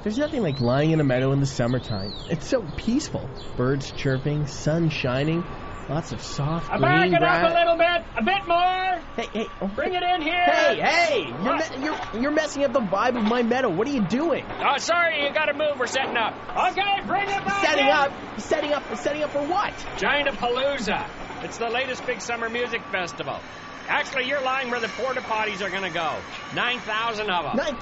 There's nothing like lying in a meadow in the summertime. It's so peaceful. Birds chirping, sun shining, lots of soft green Back it grass. up a little bit, a bit more. Hey! Bring it in here. Hey! You're messing up the vibe of my meadow. What are you doing? Oh, sorry, you gotta move. We're setting up. Okay, bring it back. Setting up for what? Giantapalooza. It's the latest big summer music festival. Actually, you're lying where the porta potties are gonna go. 9,000 of them.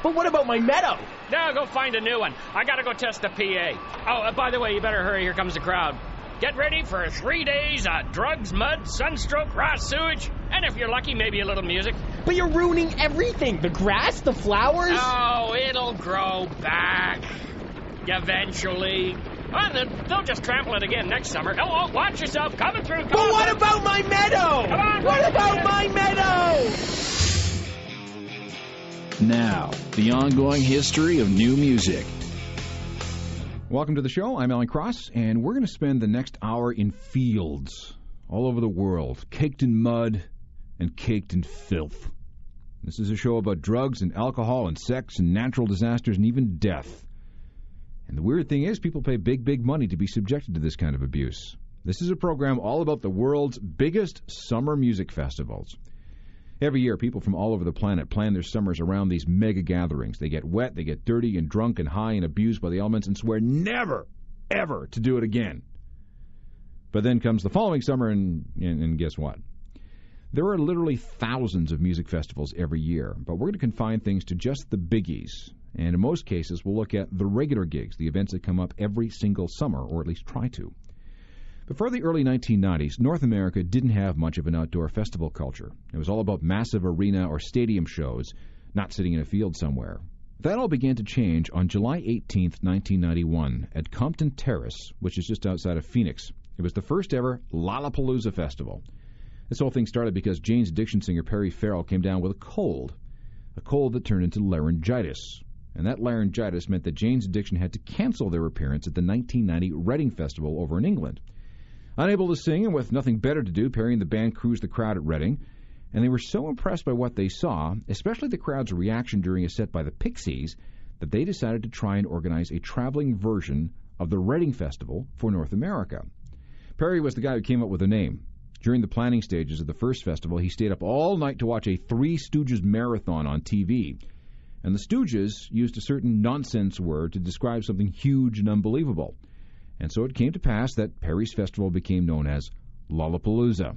But what about my meadow? Now go find a new one. I gotta go test the PA. Oh, by the way, you better hurry. Here comes the crowd. Get ready for 3 days of drugs, mud, sunstroke, raw sewage, and if you're lucky, maybe a little music. But you're ruining everything. The grass, the flowers. Oh, it'll grow back. Eventually. Oh, they'll just trample it again next summer. Oh, watch yourself. Coming through. But what about my meadow? Come on. What about my meadow? Now, the ongoing history of new music. Welcome to the show. I'm Alan Cross, and we're going to spend the next hour in fields all over the world, caked in mud and caked in filth. This is a show about drugs and alcohol and sex and natural disasters and even death. And the weird thing is, people pay big, big money to be subjected to this kind of abuse. This is a program all about the world's biggest summer music festivals. Every year, people from all over the planet plan their summers around these mega gatherings. They get wet, they get dirty and drunk and high and abused by the elements and swear never, ever to do it again. But then comes the following summer, and guess what? There are literally thousands of music festivals every year, but we're going to confine things to just the biggies. And in most cases, we'll look at the regular gigs, the events that come up every single summer, or at least try to. Before the early 1990s, North America didn't have much of an outdoor festival culture. It was all about massive arena or stadium shows, not sitting in a field somewhere. That all began to change on July 18, 1991, at Compton Terrace, which is just outside of Phoenix. It was the first ever Lollapalooza festival. This whole thing started because Jane's Addiction singer Perry Farrell came down with a cold that turned into laryngitis. And that laryngitis meant that Jane's Addiction had to cancel their appearance at the 1990 Reading Festival over in England. Unable to sing and with nothing better to do, Perry and the band cruised the crowd at Reading, and they were so impressed by what they saw, especially the crowd's reaction during a set by the Pixies, that they decided to try and organize a traveling version of the Reading Festival for North America. Perry was the guy who came up with the name. During the planning stages of the first festival, he stayed up all night to watch a Three Stooges marathon on TV. And the Stooges used a certain nonsense word to describe something huge and unbelievable. And so it came to pass that Perry's festival became known as Lollapalooza.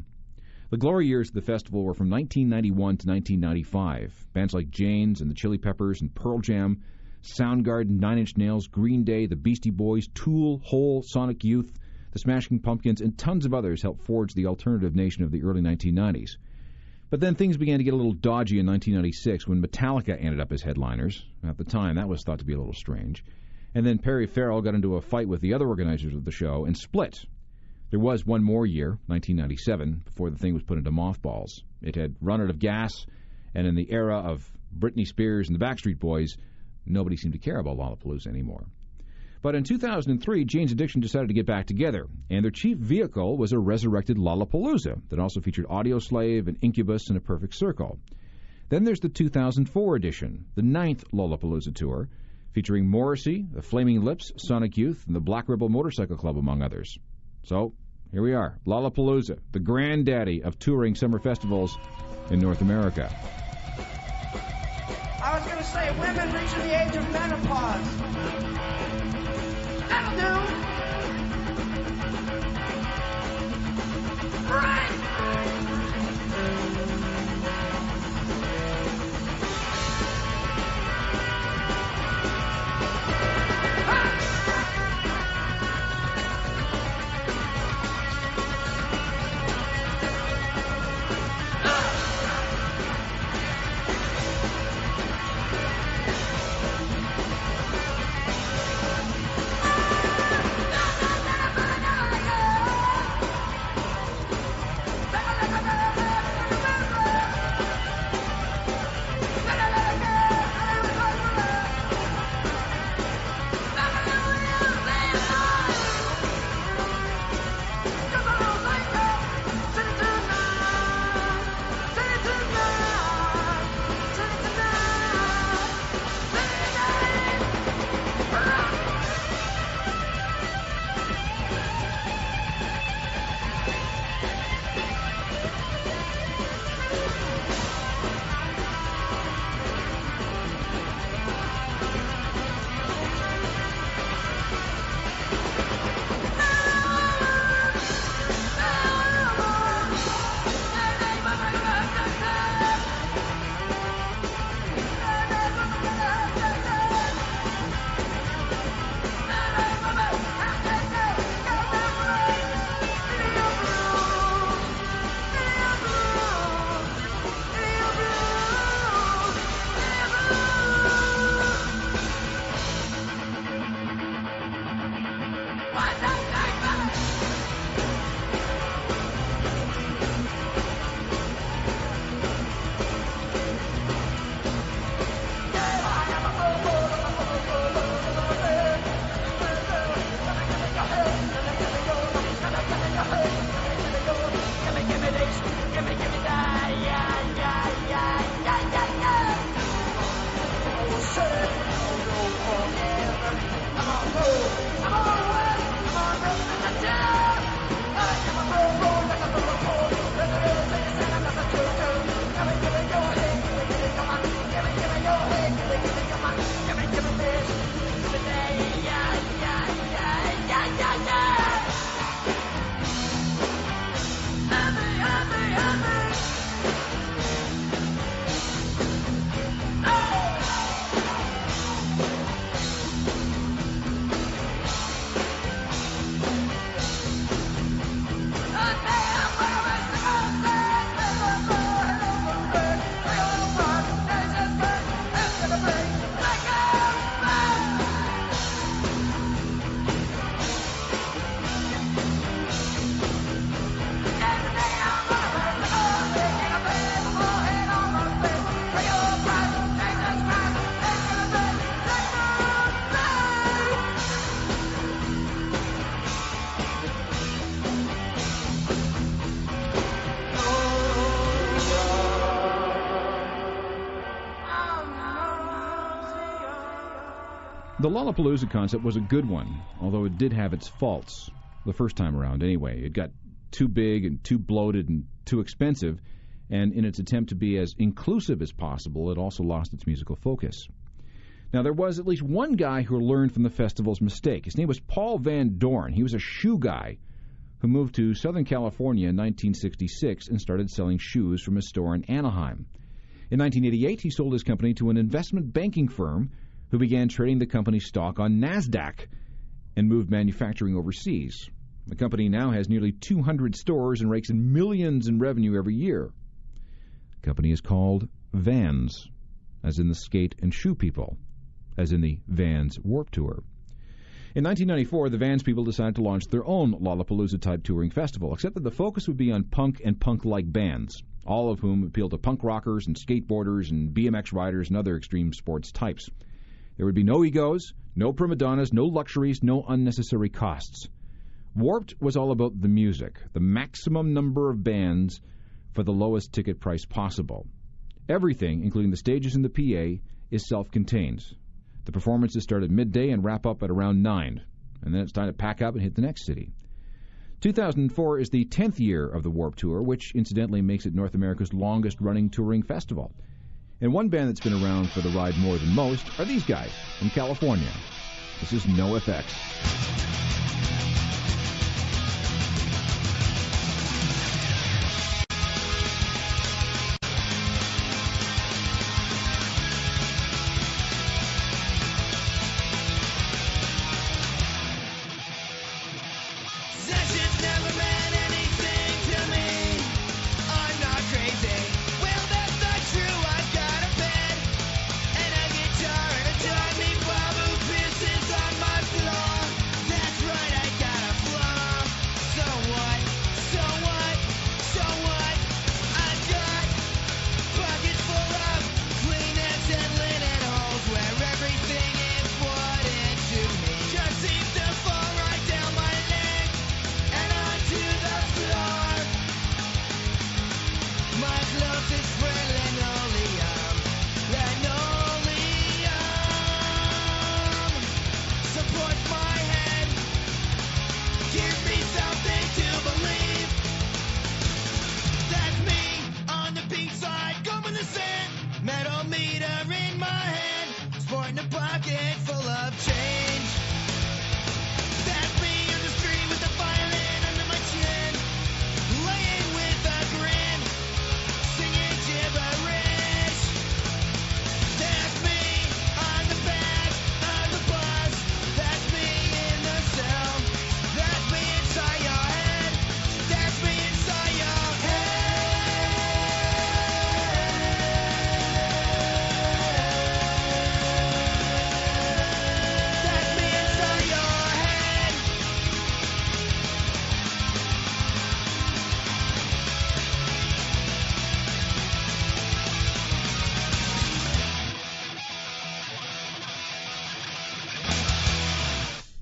The glory years of the festival were from 1991 to 1995. Bands like Jane's and the Chili Peppers and Pearl Jam, Soundgarden, Nine Inch Nails, Green Day, the Beastie Boys, Tool, Hole, Sonic Youth, the Smashing Pumpkins, and tons of others helped forge the alternative nation of the early 1990s. But then things began to get a little dodgy in 1996 when Metallica ended up as headliners. At the time, that was thought to be a little strange. And then Perry Farrell got into a fight with the other organizers of the show and split. There was one more year, 1997, before the thing was put into mothballs. It had run out of gas, and in the era of Britney Spears and the Backstreet Boys, nobody seemed to care about Lollapalooza anymore. But in 2003, Jane's Addiction decided to get back together, and their chief vehicle was a resurrected Lollapalooza that also featured Audioslave and Incubus and A Perfect Circle. Then there's the 2004 edition, the 9th Lollapalooza tour, featuring Morrissey, the Flaming Lips, Sonic Youth, and the Black Rebel Motorcycle Club, among others. So, here we are, Lollapalooza, the granddaddy of touring summer festivals in North America. I was going to say, women reaching the age of menopause. That'll do. Right. The Lollapalooza concept was a good one, although it did have its faults. The first time around, anyway. It got too big and too bloated and too expensive, and in its attempt to be as inclusive as possible, it also lost its musical focus. Now, there was at least one guy who learned from the festival's mistake. His name was Paul Van Dorn. He was a shoe guy who moved to Southern California in 1966 and started selling shoes from a store in Anaheim. In 1988, he sold his company to an investment banking firm who began trading the company's stock on NASDAQ and moved manufacturing overseas. The company now has nearly 200 stores and rakes in millions in revenue every year. The company is called Vans, as in the skate and shoe people, as in the Vans Warped Tour. In 1994, the Vans people decided to launch their own Lollapalooza-type touring festival, except that the focus would be on punk and punk-like bands, all of whom appeal to punk rockers and skateboarders and BMX riders and other extreme sports types. There would be no egos, no prima donnas, no luxuries, no unnecessary costs. Warped was all about the music, the maximum number of bands for the lowest ticket price possible. Everything, including the stages and the PA, is self-contained. The performances start at midday and wrap up at around 9, and then it's time to pack up and hit the next city. 2004 is the 10th year of the Warped Tour, which incidentally makes it North America's longest-running touring festival. And one band that's been around for the ride more than most are these guys from California. This is NoFX.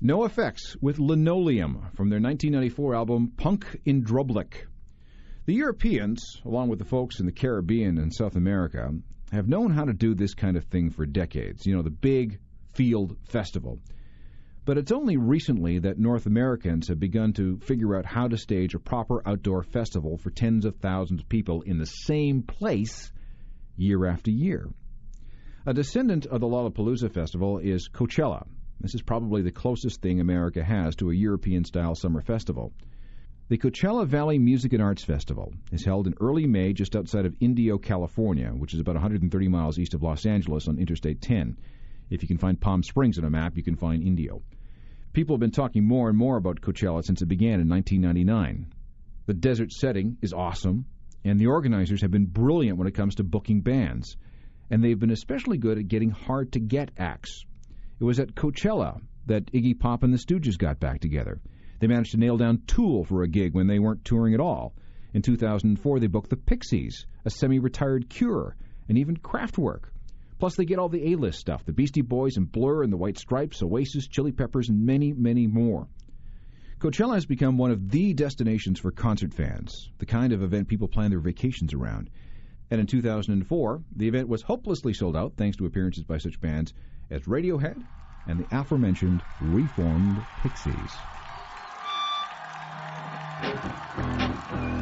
NoFX with Linoleum from their 1994 album Punk in Drublic. The Europeans, along with the folks in the Caribbean and South America, have known how to do this kind of thing for decades. You know, the big field festival. But it's only recently that North Americans have begun to figure out how to stage a proper outdoor festival for tens of thousands of people in the same place year after year. A descendant of the Lollapalooza Festival is Coachella. This is probably the closest thing America has to a European-style summer festival. The Coachella Valley Music and Arts Festival is held in early May just outside of Indio, California, which is about 130 miles east of Los Angeles on Interstate 10. If you can find Palm Springs on a map, you can find Indio. People have been talking more and more about Coachella since it began in 1999. The desert setting is awesome, and the organizers have been brilliant when it comes to booking bands, and they've been especially good at getting hard-to-get acts. It was at Coachella that Iggy Pop and the Stooges got back together. They managed to nail down Tool for a gig when they weren't touring at all. In 2004, they booked the Pixies, a semi-retired Cure, and even Kraftwerk. Plus, they get all the A-list stuff, the Beastie Boys and Blur and the White Stripes, Oasis, Chili Peppers, and many, many more. Coachella has become one of the destinations for concert fans, the kind of event people plan their vacations around. And in 2004, the event was hopelessly sold out thanks to appearances by such bands as Radiohead, and the aforementioned reformed Pixies.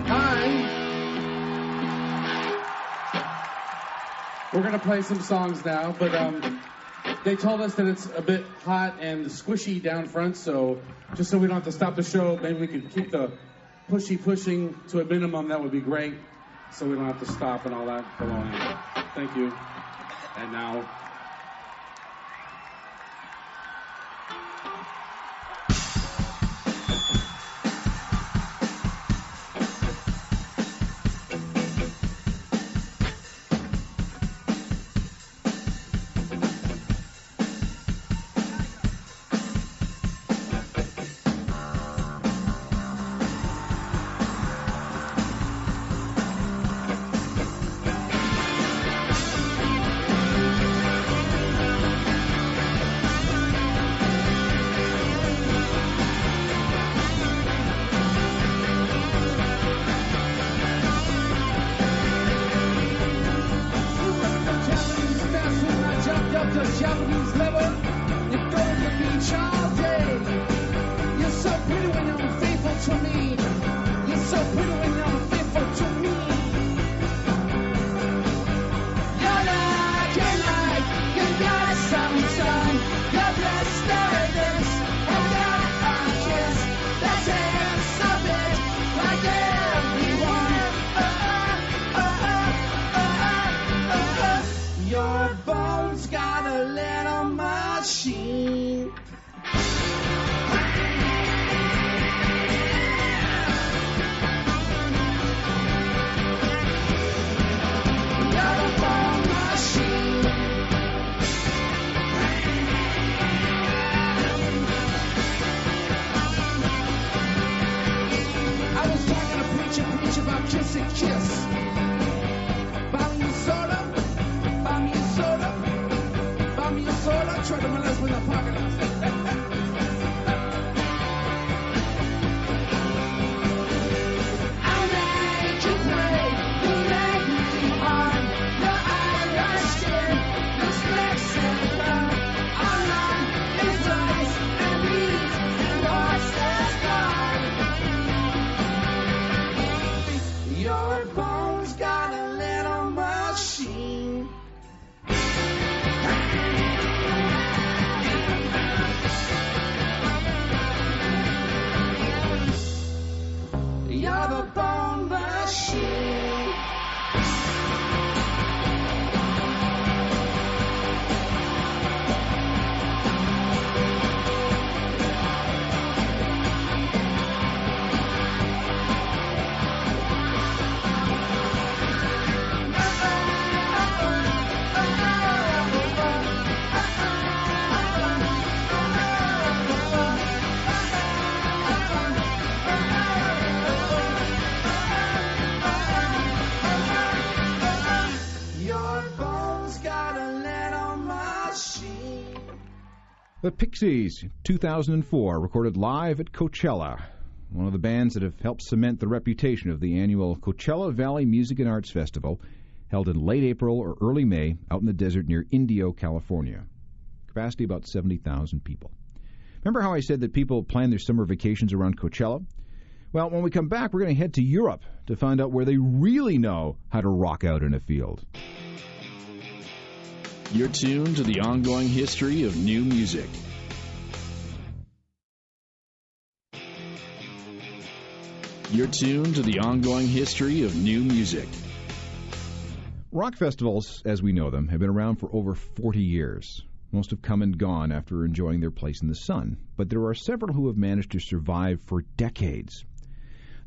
Hi. We're going to play some songs now, but they told us that it's a bit hot and squishy down front, so just so we don't have to stop the show, maybe we could keep the pushing to a minimum. That would be great, so we don't have to stop and all that baloney. Thank you. And now... The Pixies, 2004, recorded live at Coachella, one of the bands that have helped cement the reputation of the annual Coachella Valley Music and Arts Festival, held in late April or early May out in the desert near Indio, California. Capacity about 70,000 people. Remember how I said that people plan their summer vacations around Coachella? Well, when we come back, we're going to head to Europe to find out where they really know how to rock out in a field. You're tuned to the ongoing history of new music. You're tuned to the ongoing history of new music. Rock festivals, as we know them, have been around for over 40 years. Most have come and gone after enjoying their place in the sun, but there are several who have managed to survive for decades.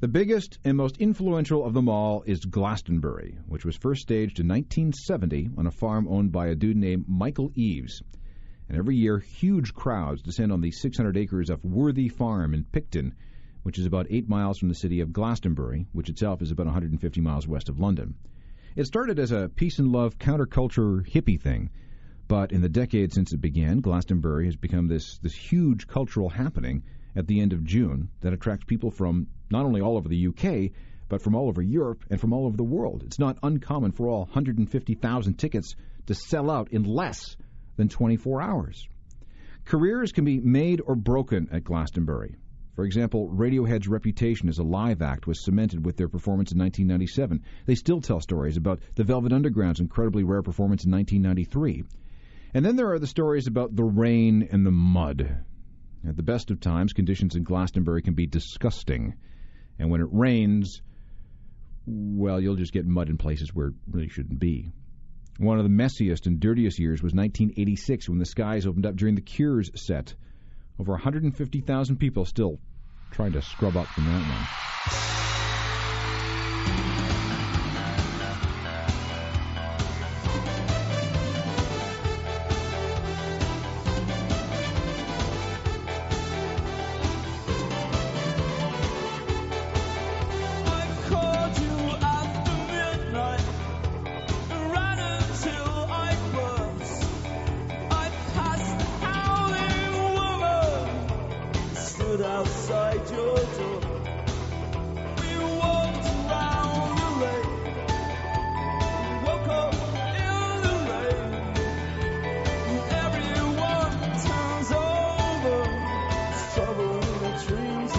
The biggest and most influential of them all is Glastonbury, which was first staged in 1970 on a farm owned by a dude named Michael Eaves. And every year, huge crowds descend on the 600 acres of Worthy Farm in Picton, which is about 8 miles from the city of Glastonbury, which itself is about 150 miles west of London. It started as a peace and love counterculture hippie thing, but in the decades since it began, Glastonbury has become this huge cultural happening at the end of June that attracts people from not only all over the UK, but from all over Europe and from all over the world. It's not uncommon for all 150,000 tickets to sell out in less than 24 hours. Careers can be made or broken at Glastonbury. For example, Radiohead's reputation as a live act was cemented with their performance in 1997. They still tell stories about the Velvet Underground's incredibly rare performance in 1993. And then there are the stories about the rain and the mud. At the best of times, conditions in Glastonbury can be disgusting. And when it rains, well, you'll just get mud in places where it really shouldn't be. One of the messiest and dirtiest years was 1986 when the skies opened up during the Cure's set. Over 150,000 people still trying to scrub up from that one. Outside your door, we walked around the lake, we woke up in the rain, and everyone turns over, it's trouble in the dreams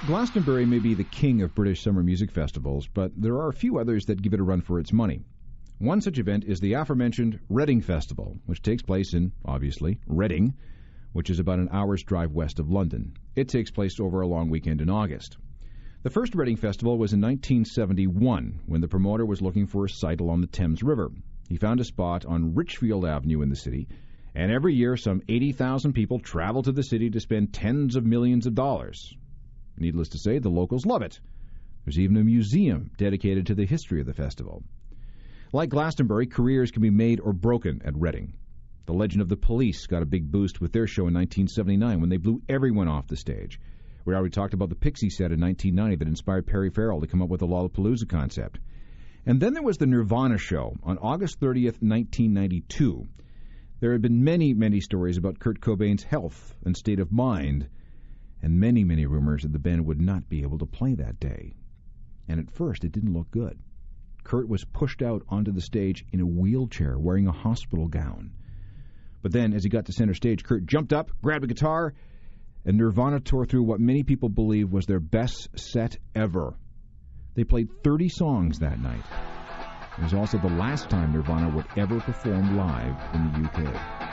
Glastonbury may be the king of British summer music festivals, but there are a few others that give it a run for its money. One such event is the aforementioned Reading Festival, which takes place in, obviously, Reading, which is about an hour's drive west of London. It takes place over a long weekend in August. The first Reading Festival was in 1971, when the promoter was looking for a site along the Thames River. He found a spot on Richfield Avenue in the city, and every year some 80,000 people travel to the city to spend tens of millions of dollars. Needless to say, the locals love it. There's even a museum dedicated to the history of the festival. Like Glastonbury, careers can be made or broken at Reading. The Legend of the Police got a big boost with their show in 1979 when they blew everyone off the stage. We already talked about the Pixie set in 1990 that inspired Perry Farrell to come up with the Lollapalooza concept. And then there was the Nirvana show on August 30th, 1992. There had been many, many stories about Kurt Cobain's health and state of mind, and many, many rumors that the band would not be able to play that day. And at first, it didn't look good. Kurt was pushed out onto the stage in a wheelchair, wearing a hospital gown. But then, as he got to center stage, Kurt jumped up, grabbed a guitar, and Nirvana tore through what many people believe was their best set ever. They played 30 songs that night. It was also the last time Nirvana would ever perform live in the UK.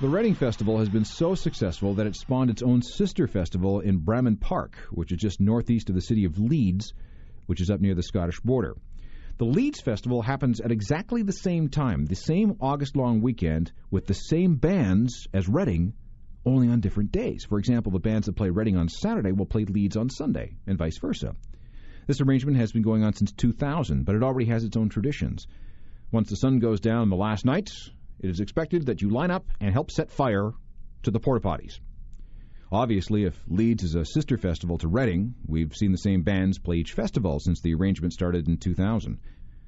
The Reading Festival has been so successful that it spawned its own sister festival in Bramham Park, which is just northeast of the city of Leeds, which is up near the Scottish border. The Leeds Festival happens at exactly the same time, the same August-long weekend, with the same bands as Reading, only on different days. For example, the bands that play Reading on Saturday will play Leeds on Sunday, and vice versa. This arrangement has been going on since 2000, but it already has its own traditions. Once the sun goes down the last night, it is expected that you line up and help set fire to the porta-potties. Obviously, if Leeds is a sister festival to Reading, we've seen the same bands play each festival since the arrangement started in 2000.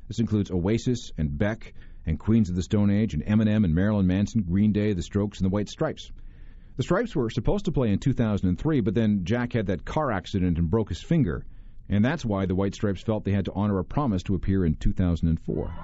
This includes Oasis and Beck and Queens of the Stone Age and Eminem and Marilyn Manson, Green Day, The Strokes, and the White Stripes. The Stripes were supposed to play in 2003, but then Jack had that car accident and broke his finger. And that's why the White Stripes felt they had to honor a promise to appear in 2004.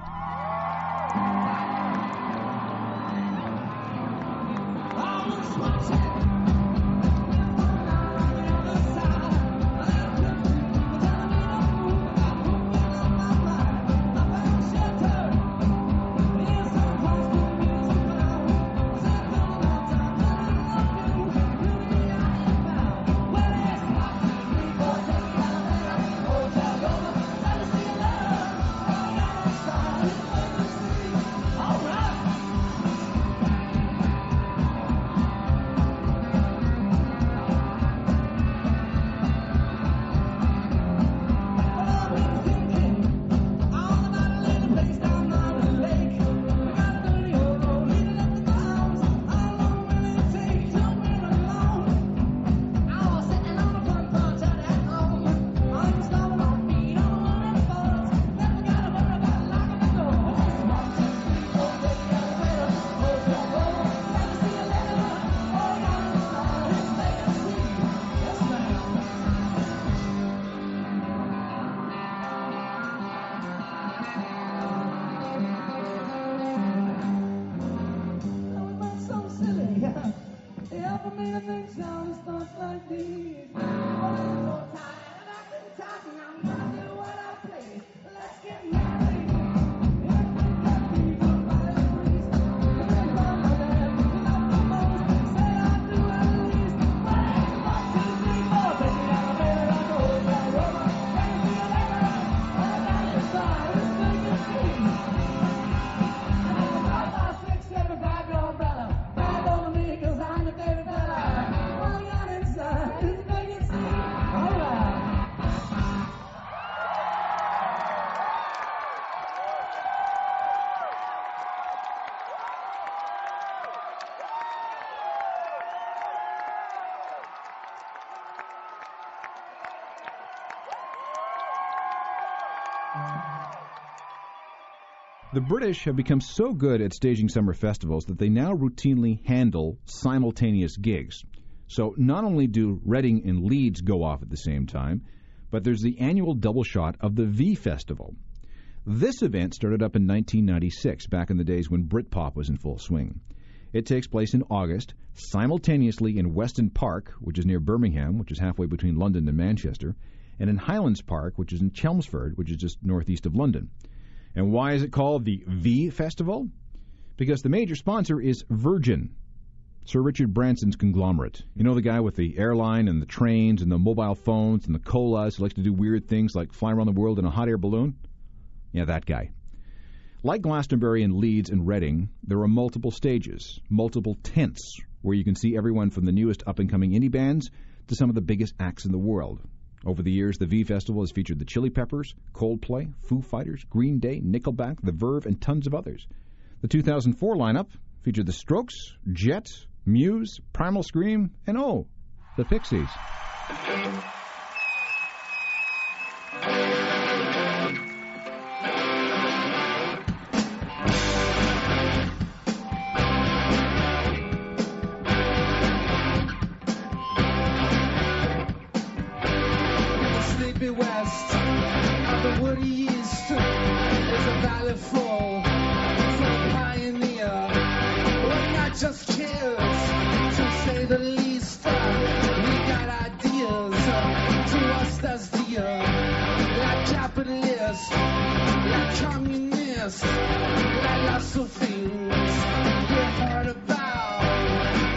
The British have become so good at staging summer festivals that they now routinely handle simultaneous gigs. So not only do Reading and Leeds go off at the same time, but there's the annual double shot of the V Festival. This event started up in 1996, back in the days when Britpop was in full swing. It takes place in August, simultaneously in Weston Park, which is near Birmingham, which is halfway between London and Manchester, and in Highlands Park, which is in Chelmsford, which is just northeast of London. And why is it called the V Festival? Because the major sponsor is Virgin, Sir Richard Branson's conglomerate. You know, the guy with the airline and the trains and the mobile phones and the colas who likes to do weird things like fly around the world in a hot air balloon? Yeah, that guy. Like Glastonbury and Leeds and Reading, there are multiple stages, multiple tents, where you can see everyone from the newest up-and-coming indie bands to some of the biggest acts in the world. Over the years, the V Festival has featured the Chili Peppers, Coldplay, Foo Fighters, Green Day, Nickelback, The Verve, and tons of others. The 2004 lineup featured the Strokes, Jet, Muse, Primal Scream, and the Pixies. West of the woody east is a valley full of pioneer. We're not just kids, to say the least. We got ideas to us that's dear. Like capitalists, like communists, like lots of things we've heard about.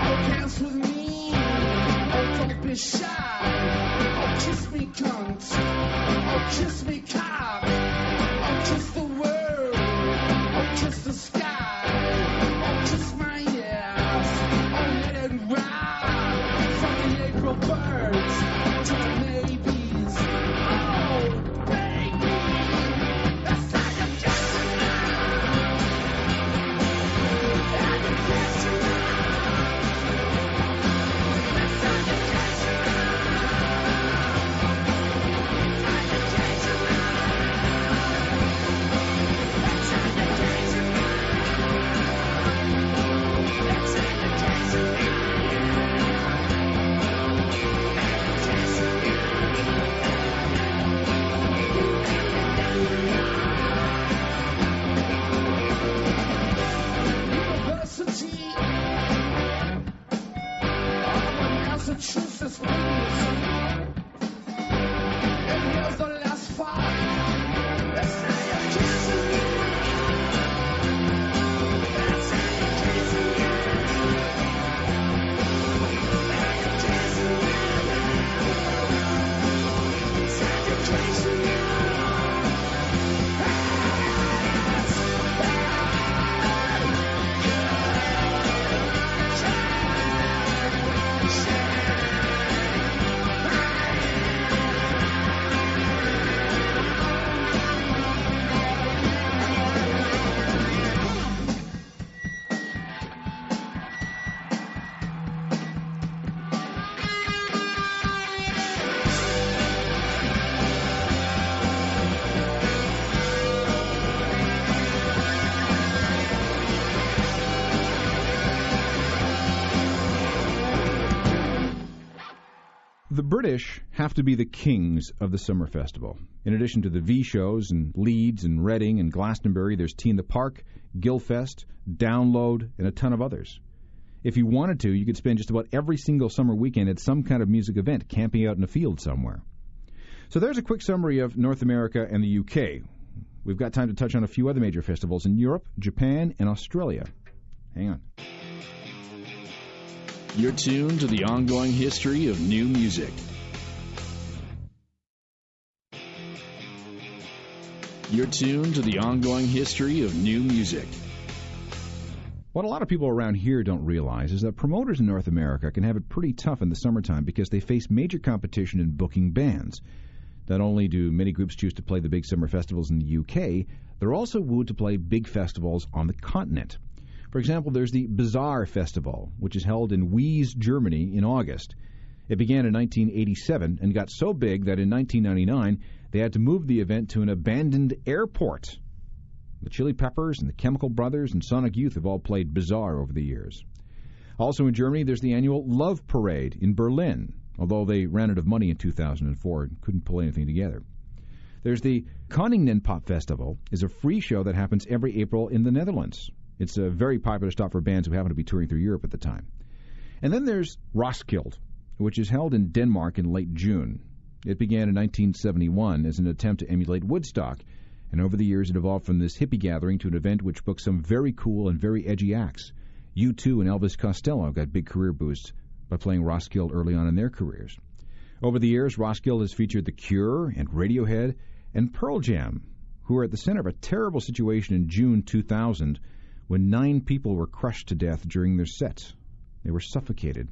Oh, dance with me, oh, don't be shy. Oh, kiss me, cunt. Oh, kiss me, cock. Oh, kiss The British have to be the kings of the summer festival. In addition to the V shows in Leeds and Reading and Glastonbury, there's Tea in the Park, Gilfest, Download, and a ton of others. If you wanted to, you could spend just about every single summer weekend at some kind of music event, camping out in a field somewhere. So there's a quick summary of North America and the UK. We've got time to touch on a few other major festivals in Europe, Japan, and Australia. Hang on. You're tuned to the ongoing history of new music. You're tuned to the ongoing history of new music. What a lot of people around here don't realize is that promoters in North America can have it pretty tough in the summertime because they face major competition in booking bands. Not only do many groups choose to play the big summer festivals in the UK, they're also wooed to play big festivals on the continent. For example, there's the Bazaar Festival, which is held in Wies, Germany in August. It began in 1987 and got so big that in 1999 they had to move the event to an abandoned airport. The Chili Peppers and the Chemical Brothers and Sonic Youth have all played Bazaar over the years. Also in Germany, there's the annual Love Parade in Berlin, although they ran out of money in 2004 and couldn't pull anything together. There's the Koningen Pop Festival, is a free show that happens every April in the Netherlands. It's a very popular stop for bands who happen to be touring through Europe at the time. And then there's Roskilde, which is held in Denmark in late June. It began in 1971 as an attempt to emulate Woodstock, and over the years it evolved from this hippie gathering to an event which booked some very cool and very edgy acts. U2 and Elvis Costello got big career boosts by playing Roskilde early on in their careers. Over the years, Roskilde has featured The Cure and Radiohead and Pearl Jam, who were at the center of a terrible situation in June 2000 when 9 people were crushed to death during their set. They were suffocated.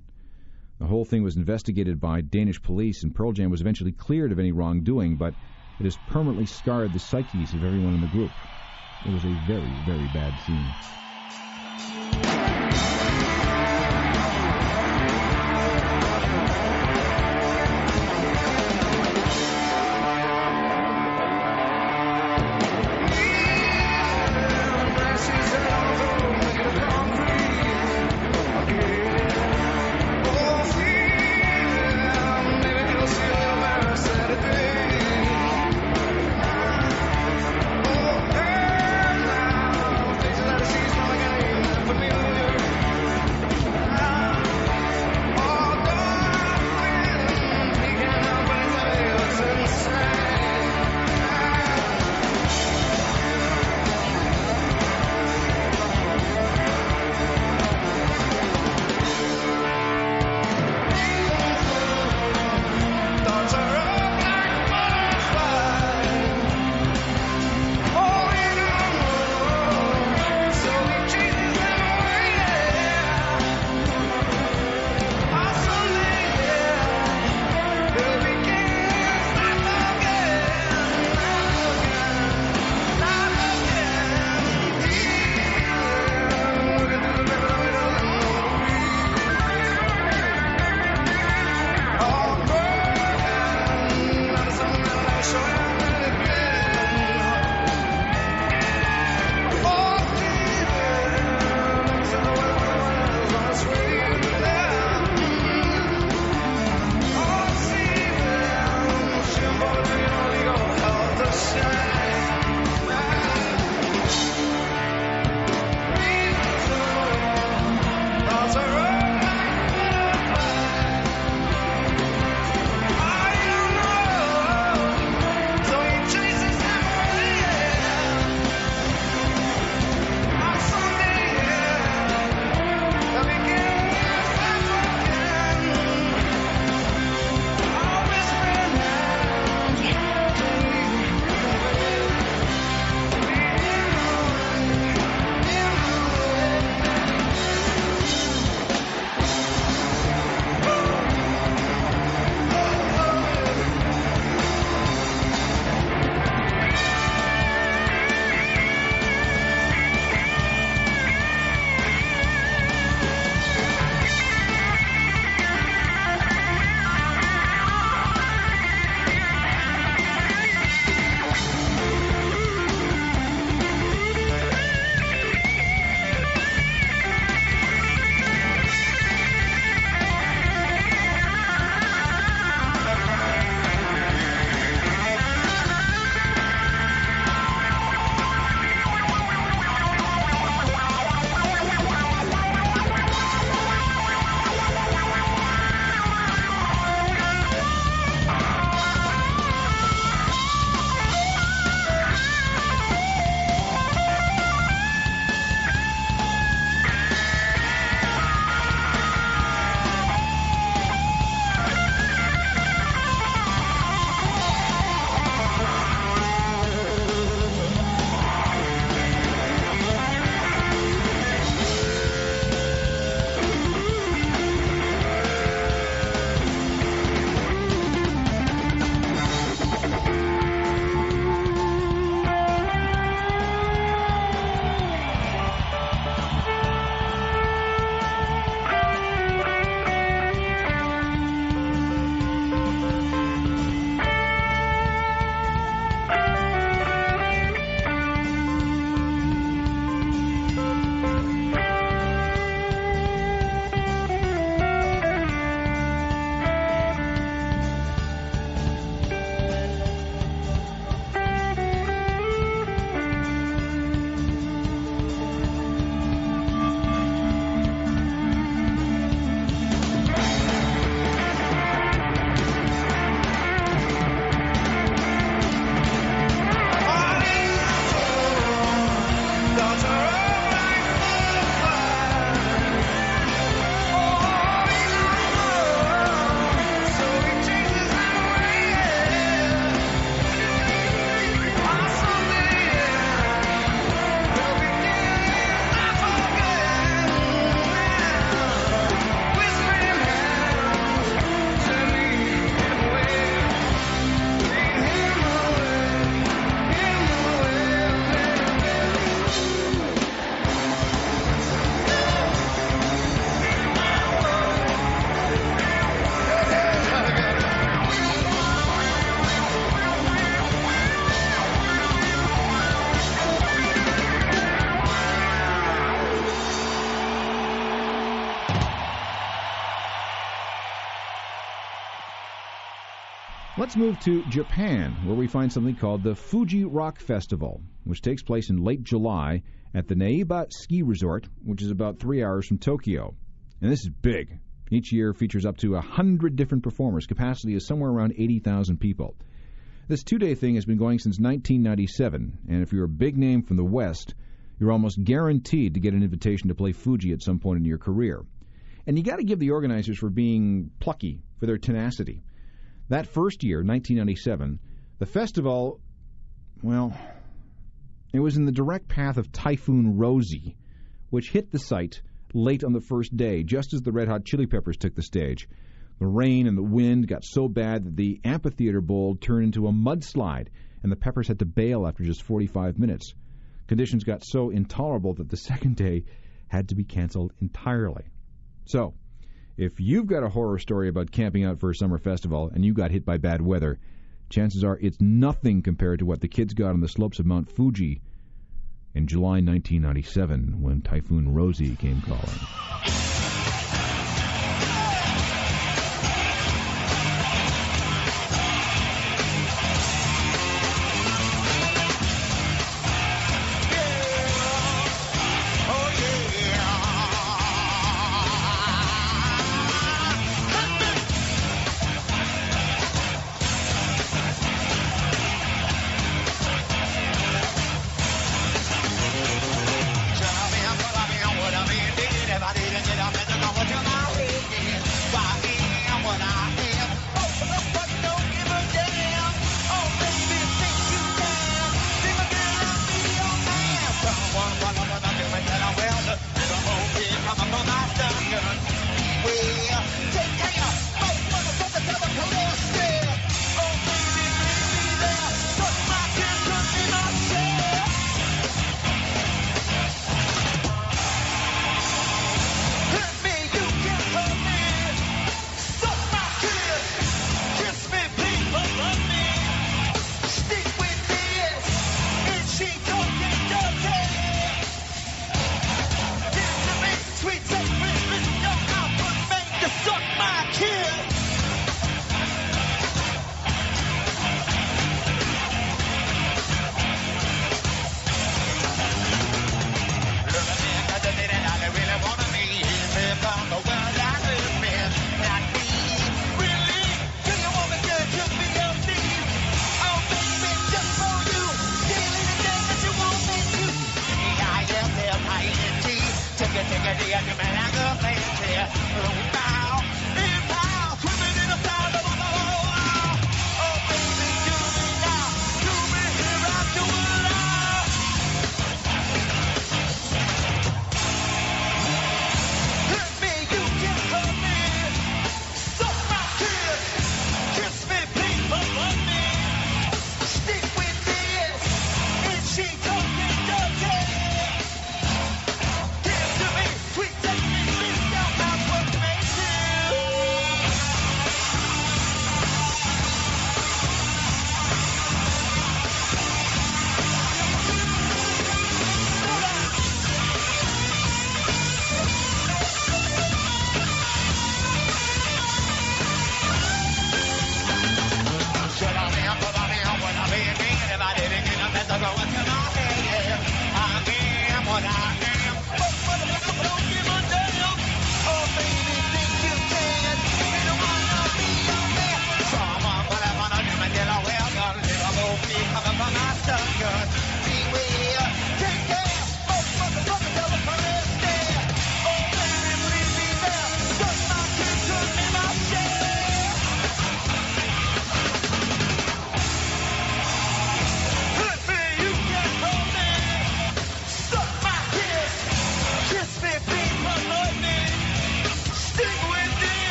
The whole thing was investigated by Danish police, and Pearl Jam was eventually cleared of any wrongdoing, but it has permanently scarred the psyches of everyone in the group. It was a very, very bad scene. For me. Let's move to Japan, where we find something called the Fuji Rock Festival, which takes place in late July at the Naiba Ski Resort, which is about 3 hours from Tokyo. And this is big. Each year features up to 100 different performers. Capacity is somewhere around 80,000 people. This two-day thing has been going since 1997, and if you're a big name from the West, you're almost guaranteed to get an invitation to play Fuji at some point in your career. And you got to give the organizers for being plucky, for their tenacity. That first year, 1997, the festival, well, it was in the direct path of Typhoon Rosie, which hit the site late on the first day, just as the Red Hot Chili Peppers took the stage. The rain and the wind got so bad that the amphitheater bowl turned into a mudslide, and the Peppers had to bail after just 45 minutes. Conditions got so intolerable that the second day had to be canceled entirely. So, if you've got a horror story about camping out for a summer festival and you got hit by bad weather, chances are it's nothing compared to what the kids got on the slopes of Mount Fuji in July 1997 when Typhoon Rosie came calling.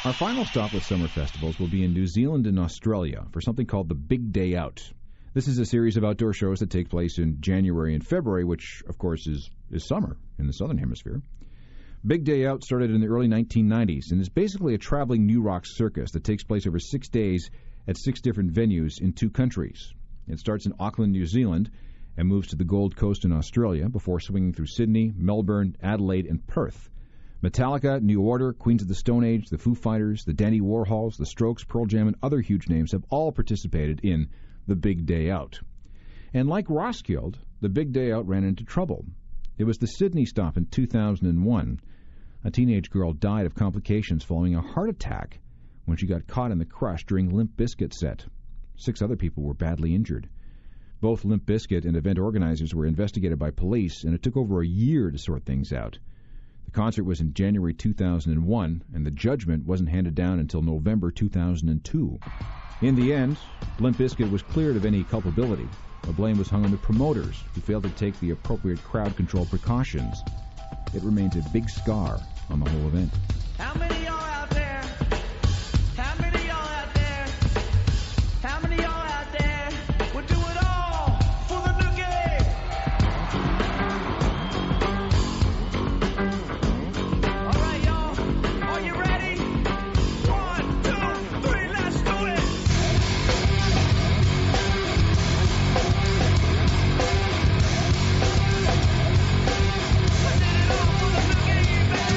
Our final stop with summer festivals will be in New Zealand and Australia for something called the Big Day Out. This is a series of outdoor shows that take place in January and February, which, of course, is summer in the Southern Hemisphere. Big Day Out started in the early 1990s and is basically a traveling new rock circus that takes place over 6 days at 6 different venues in 2 countries. It starts in Auckland, New Zealand, and moves to the Gold Coast in Australia before swinging through Sydney, Melbourne, Adelaide, and Perth. Metallica, New Order, Queens of the Stone Age, the Foo Fighters, the Dandy Warhols, the Strokes, Pearl Jam, and other huge names have all participated in the Big Day Out. And like Roskilde, the Big Day Out ran into trouble. It was the Sydney stop in 2001. A teenage girl died of complications following a heart attack when she got caught in the crush during Limp Bizkit set. 6 other people were badly injured. Both Limp Bizkit and event organizers were investigated by police, and it took over a year to sort things out. The concert was in January 2001, and the judgment wasn't handed down until November 2002. In the end, Limp Bizkit was cleared of any culpability. The blame was hung on the promoters, who failed to take the appropriate crowd control precautions. It remains a big scar on the whole event. How many y'all out there? How many y'all out there? How many y'all out there would do it all for the nookie? All right, y'all. Are you ready? 1, 2, 3, let's do it. I did it all for the nookie, man.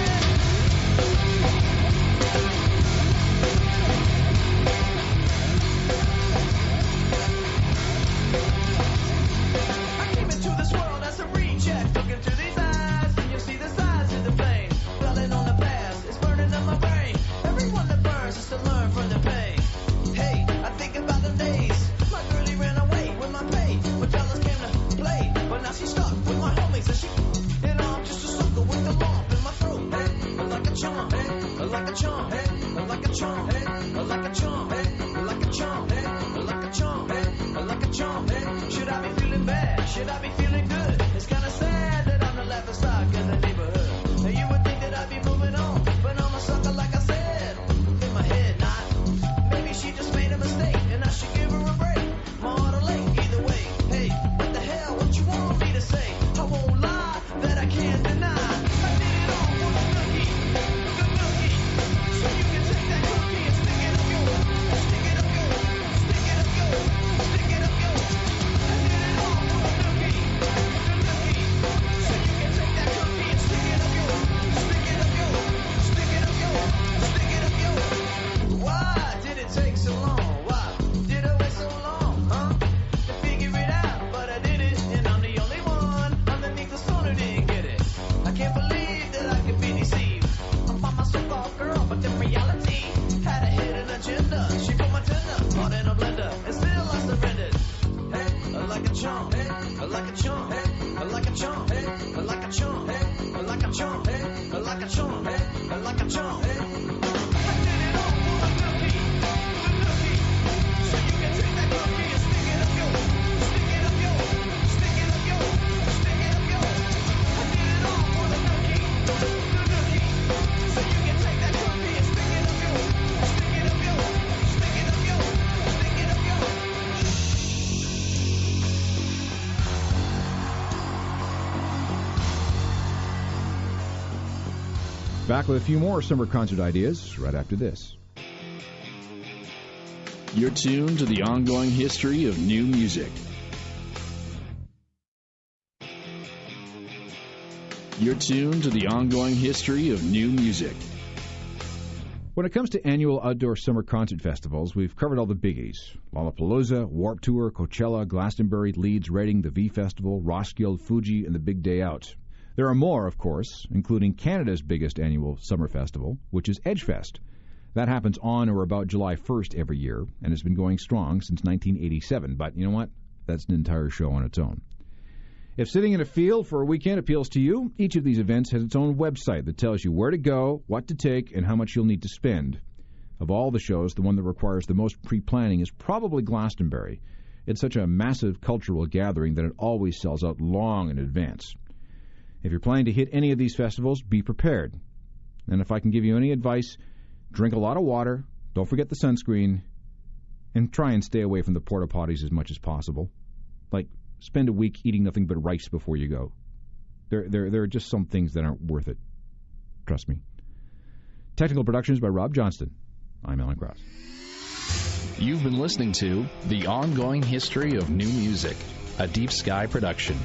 I came into this world as a reject. Look into these eyes, and you see the size of the flame. Dwelling on the past, it's burning up my brain. Everyone that burns is to learn from the pain. Hey, I think about the days my girlie ran away with my pay. But fellas came to play, but now she's stuck with my homies, and I'm just a sucker with the lump in my throat. Hey, like a charm, hey, like a charm, hey, like a charm, hey, like a charm, hey, like a charm, hey, like a charm, hey, like a charm. Hey, should I be feeling bad? Should I be feeling good? It's kinda sad that I'm the laughing stock in the neighborhood. Now you would think that I'd be moving on, but I'm a sucker like I said. In my head, not. Maybe she just made a mistake, and I should give her a break. My heart will ache either way. Hey, what the hell? What you want me to say? I won't lie that I can't deny. I did it all for the nookie. So you can take that cookie and stick it up yours. Stick it up yours. Stick it up yours. Stick it up yours. I did it all for the nookie. So you can take that cookie and stick it up yours. Stick it up yours. Stick it up yours. Stick it up yours. Why did it take so long? Why did I wait so long? Huh? To figure it out, but I did it, and I'm the only one underneath the sun who didn't get it. I can't believe that I could be deceived. I'm by my so-called girl, but the reality had a hidden agenda. She put my tender heart in a blender, and still I surrendered. Hey, like a charm, hey, like a charm, hey, like a charm, hey, like a charm, hey, like a charm, hey, like a charm, hey, like a charm, hey. I did it all for the nookie, so you can take that cookie and stick it up yours, stick it up yours, stick it up yours, stick it up yours. I did it all for the nookie, so you can take that cookie and stick it up yours, stick it up yours, stick it up yours, stick it up yours. Back with a few more summer concert ideas right after this. You're tuned to the ongoing history of new music. You're tuned to the ongoing history of new music. When it comes to annual outdoor summer concert festivals, we've covered all the biggies. Lollapalooza, Warped Tour, Coachella, Glastonbury, Leeds, Reading, the V Festival, Roskilde, Fuji, and the Big Day Out. There are more, of course, including Canada's biggest annual summer festival, which is Edgefest. That happens on or about July 1st every year and has been going strong since 1987. But you know what? That's an entire show on its own. If sitting in a field for a weekend appeals to you, each of these events has its own website that tells you where to go, what to take, and how much you'll need to spend. Of all the shows, the one that requires the most pre-planning is probably Glastonbury. It's such a massive cultural gathering that it always sells out long in advance. If you're planning to hit any of these festivals, be prepared. And if I can give you any advice, drink a lot of water, don't forget the sunscreen, and try and stay away from the porta potties as much as possible. Like, spend a week eating nothing but rice before you go. There are just some things that aren't worth it. Trust me. Technical Productions by Rob Johnston. I'm Alan Cross. You've been listening to The Ongoing History of New Music, a Deep Sky production.